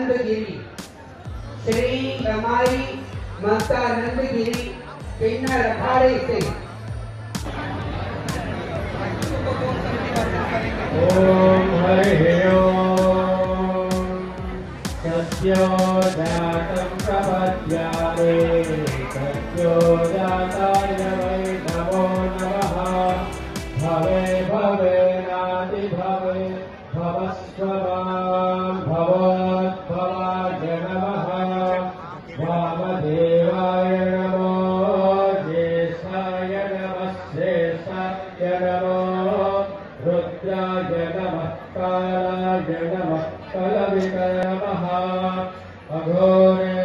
नंदगिरी श्री हमारी माता नंदगिरी पिन्ना रखाड़े से ओम हरि ओम सत्यो जातं प्रपद्यामे सत्यो जाताय वै नमो नमः भवे भवे नाति भवे भवस्वमां भवद्भवाय नमः वामदेवाय नमो ज्येष्ठाय नमः श्रेष्ठाय नमो रुद्राय नमः कालाय नमः कलविते नमः अघोरे